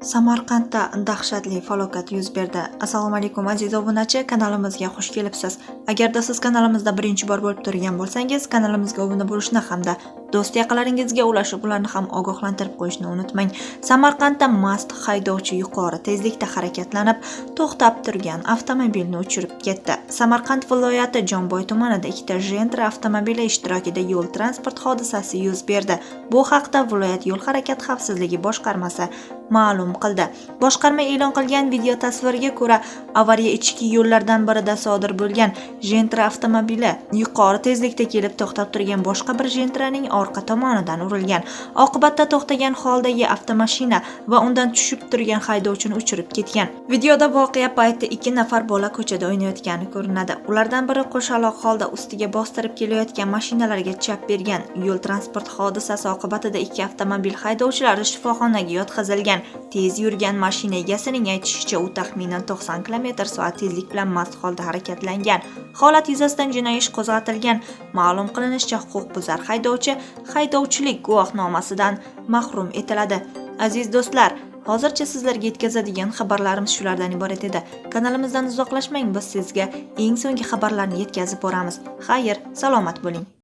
Samarqandda dahshatli falokat yuz berdi. Assalomu alaykum aziz obunachi, kanalimizga xush kelibsiz. Agarda siz kanalimizda birinchi bor bo'lib turgan bo'lsangiz, kanalimizga obuna bo'lishni hamda do'st yaqinlaringizga ulashib, ularni ham ogohlantirib qo'yishni unutmang. Samarqandda mast haydovchi yuqori tezlikda harakatlanib, to'xtab turgan avtomobilni uchirib ketdi. Samarqand viloyati Jomboy tumanida ikkita Gentra avtomobili ishtirokida yo'l transport hodisasi yuz berdi. Bu haqda viloyat yo'l harakati xavfsizligi boshqarmasi ma'lum qildi. Boshqarma e'lon qilgan video tasvirga ko'ra, avariya ichki yo'llardan birida sodir bo'lgan. Gentra avtomobili yuqori tezlikda kelib to'xtab turgan boshqa bir Gentraning orqa tomonidan urilgan. Oqibatda to'xtagan holdagi avtomashina va undan tushib turgan haydovchini uchirib ketgan. Videoda voqea payti 2 nafar bola ko'chada o'ynayotgani ko'rinadi. Ulardan biri qo'shaloq holda ustiga bostirib kelayotgan mashinalarga chap bergan. Yo'l transport hodisasi oqibatida 2 avtomobil haydovchilari shifoxonaga yotqizilgan. Tez yurgan mashina egasining aytishicha, u taxminan 90 km/soat tezlik bilan mast holda harakatlangan. Holat yuzasidan jinoiy ish qo'zg'atilgan. Ma'lum qilinishicha, huquqbuzar haydovchi haydovchilik guvohnomasidan mahrum etiladi. Aziz do'stlar, hozircha sizlarga yetkazadigan xabarlarimiz shulardan iborat edi. Kanalimizdan uzoqlashmang, biz sizga eng so'nggi xabarlarni yetkazib boramiz. Xayr, salomat bo'ling.